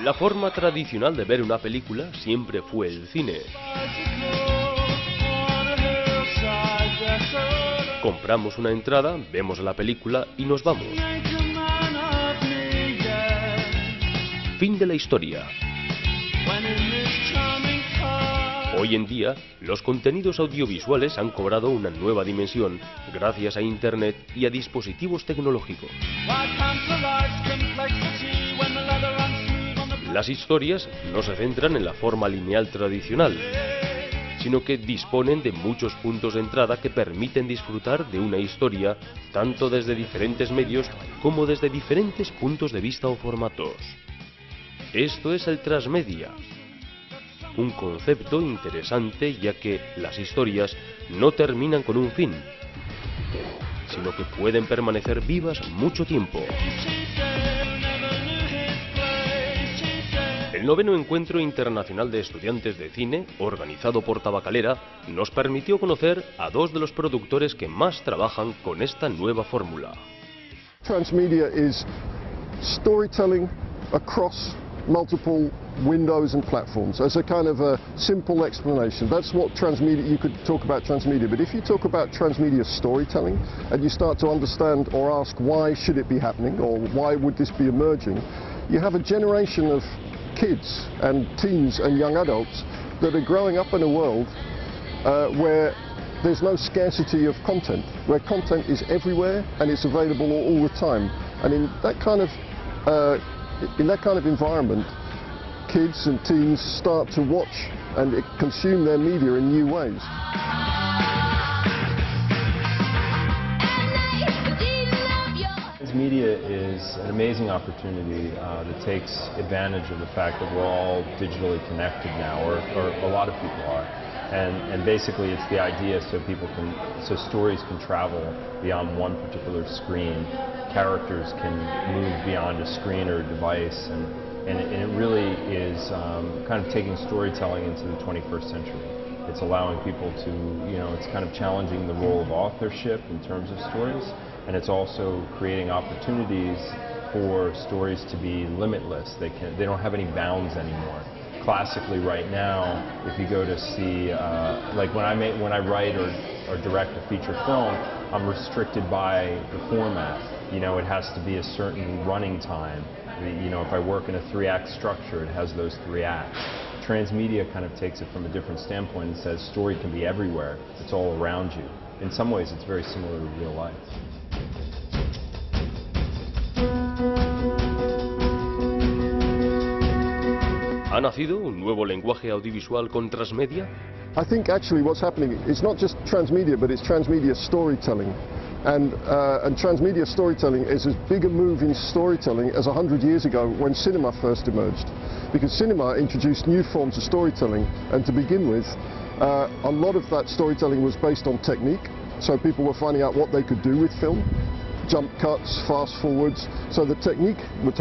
La forma tradicional de ver una película siempre fue el cine. Compramos una entrada, vemos la película y nos vamos. Fin de la historia. Hoy en día, los contenidos audiovisuales han cobrado una nueva dimensión gracias a Internet y a dispositivos tecnológicos. Las historias no se centran en la forma lineal tradicional, sino que disponen de muchos puntos de entrada que permiten disfrutar de una historia tanto desde diferentes medios como desde diferentes puntos de vista o formatos. Esto es el Transmidia, un concepto interesante ya que las historias no terminan con un fin, sino que pueden permanecer vivas mucho tiempo. El 9º Encuentro Internacional de Estudiantes de Cine, organizado por Tabacalera, nos permitió conocer a dos de los productores que más trabajan con esta nueva fórmula. Transmedia is storytelling across multiple windows and platforms as a kind of a simple explanation. That's what transmedia, you could talk about transmedia, but if you talk about transmedia storytelling and you start to understand or ask why should it be happening or why would this be emerging, you have a generation of kids and teens and young adults that are growing up in a world where there's no scarcity of content, where content is everywhere and it's available all the time. And in that kind of environment, kids and teens start to watch and consume their media in new ways. Media is an amazing opportunity that takes advantage of the fact that we're all digitally connected now, or a lot of people are. And basically it's the idea so stories can travel beyond one particular screen. Characters can move beyond a screen or a device, and it really is kind of taking storytelling into the 21st century. It's allowing people to, it's kind of challenging the role of authorship in terms of stories, and it's also creating opportunities for stories to be limitless. They don't have any bounds anymore. Classically right now, if you go to see, like when I write or direct a feature film, I'm restricted by the format. It has to be a certain running time. If I work in a 3-act structure, it has those 3 acts. Transmedia kind of takes it from a different standpoint and says story can be everywhere. It's all around you. In some ways, it's very similar to real life. ¿Ha nacido un nuevo lenguaje audiovisual con Transmedia? I think actually what's happening is not just transmedia, but it's transmedia storytelling. And transmedia storytelling is as big a move in storytelling as 100 years ago when cinema first emerged. Because cinema introduced new forms of storytelling, and to begin with, a lot of that storytelling was based on technique, so people were finding out what they could do with film. Jump cuts, fast forwards, so the technique were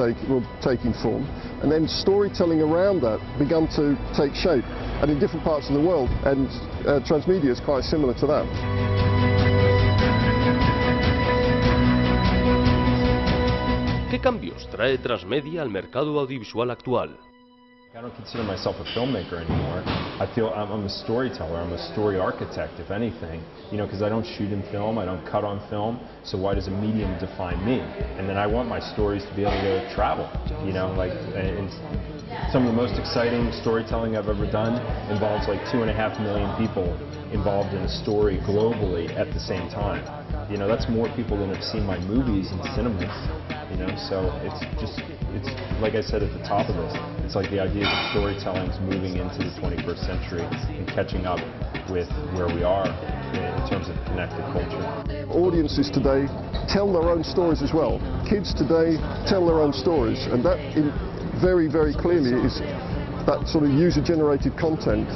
taking form, and then storytelling around that began to take shape, and in different parts of the world, and transmedia is quite similar to that. ¿Qué cambios trae Transmedia al mercado audiovisual actual? I don't consider myself a filmmaker anymore. I feel I'm a storyteller, I'm a story architect, if anything, because I don't shoot in film, I don't cut on film, so why does a medium define me? And then I want my stories to be able to travel, and some of the most exciting storytelling I've ever done involves like 2.5 million people involved in a story globally at the same time. That's more people than have seen my movies in cinemas, so it's like I said at the top of this, it's like the idea that storytelling is moving into the 21st century and catching up with where we are in terms of connected culture. Audiences today tell their own stories as well. Kids today tell their own stories, and that very, very clearly is that sort of user-generated content,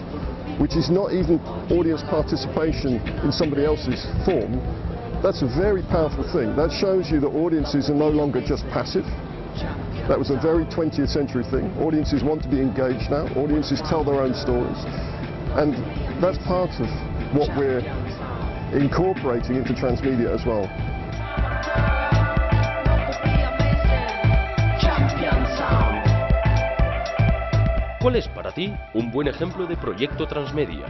which is not even audience participation in somebody else's form. That's a very powerful thing. That shows you that audiences are no longer just passive. That was a very 20th century thing. Audiences want to be engaged now. Audiences tell their own stories. And that's part of what we're incorporating into Transmedia as well. ¿Cuál es para ti un buen ejemplo de proyecto transmedia?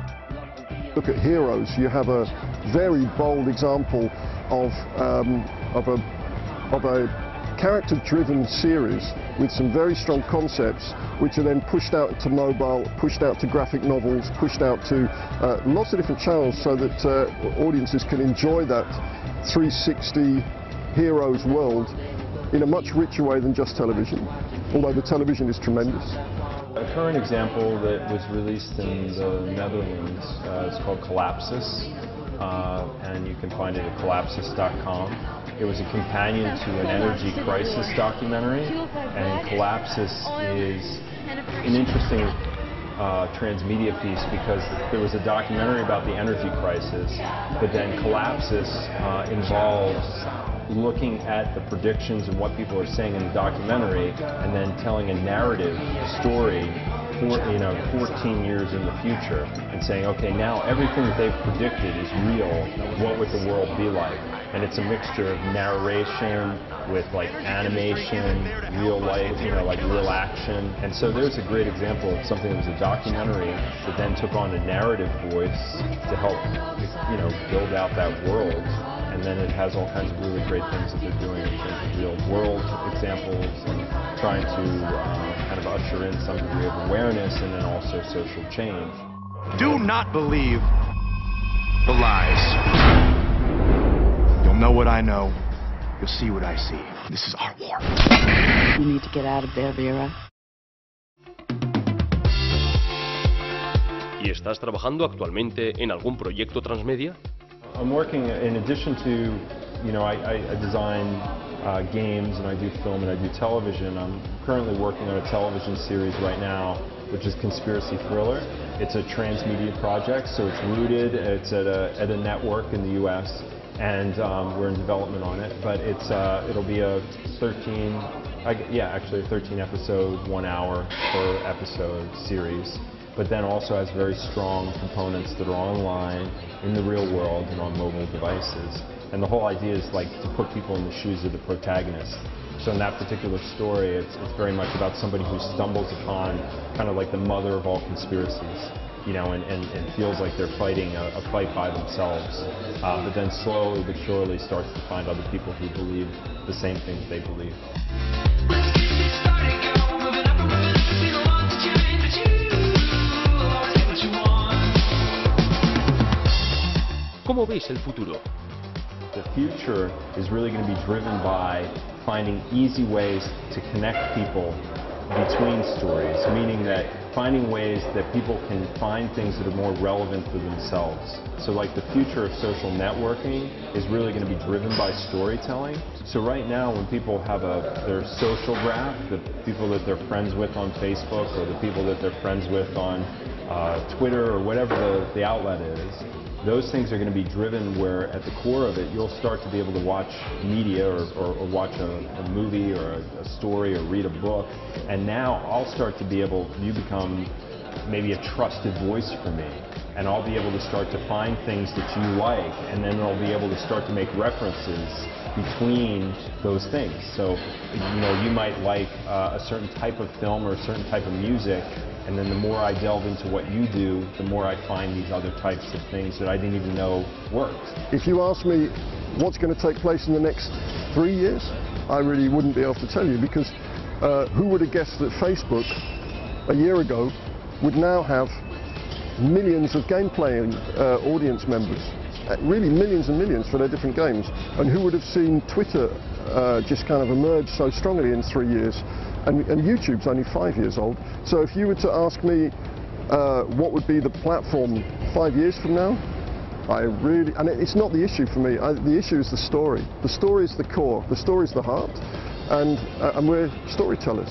Look at Heroes. You have a very bold example of a character-driven series with some very strong concepts, which are then pushed out to mobile, pushed out to graphic novels, pushed out to lots of different channels, so that audiences can enjoy that 360 Heroes world in a much richer way than just television, although the television is tremendous. A current example that was released in the Netherlands is called Collapsus, and you can find it at collapsus.com. It was a companion to an energy crisis documentary, and Collapsus is an interesting transmedia piece because there was a documentary about the energy crisis, but then Collapsus involves looking at the predictions and what people are saying in the documentary and then telling a narrative, a story, 14 years in the future and saying, okay, now everything that they've predicted is real. What would the world be like? And it's a mixture of narration with like animation, real life, like real action. And so there's a great example of something that was a documentary that then took on a narrative voice to help, build out that world. And then it has all kinds of really great things that they're doing in terms of real world examples and trying to kind of usher in some degree of awareness and then also social change. Do not believe the lies. You'll know what I know. You'll see what I see. This is our war. You need to get out of there, Vera. ¿Y estás trabajando actualmente en algún proyecto transmedia? I'm working, in addition to, I design games and I do film and I do television. I'm currently working on a television series right now, which is Conspiracy Thriller. It's a transmedia project, so it's rooted, it's at a network in the US, and we're in development on it. But it'll be a 13 episode, 1 hour per episode series. But then also has very strong components that are online, in the real world, and on mobile devices. And the whole idea is like to put people in the shoes of the protagonist. So in that particular story, it's very much about somebody who stumbles upon kind of like the mother of all conspiracies, and feels like they're fighting a fight by themselves. But then slowly but surely starts to find other people who believe the same things they believe. ¿Cómo veis el futuro? The future is really going to be driven by finding easy ways to connect people between stories, meaning that finding ways that people can find things that are more relevant for themselves. So like the future of social networking is really going to be driven by storytelling. So right now when people have their social graph, the people that they're friends with on Facebook or the people that they're friends with on Twitter or whatever the outlet is, those things are going to be driven where at the core of it you'll start to be able to watch media or watch a movie or a story or read a book, and now I'll start to be able, you become maybe a trusted voice for me, and I'll be able to start to find things that you like, and then I'll be able to start to make references between those things. So you might like a certain type of film or a certain type of music, and then the more I delve into what you do, the more I find these other types of things that I didn't even know worked. If you ask me what's going to take place in the next 3 years, I really wouldn't be able to tell you, because who would have guessed that Facebook a year ago would now have millions of gameplay audience members, really millions and millions for their different games, and who would have seen Twitter just kind of emerge so strongly in 3 years. And YouTube's only 5 years old. So if you were to ask me what would be the platform 5 years from now, and it's not the issue for me, the issue is the story. The story is the core, the story is the heart, and we're storytellers.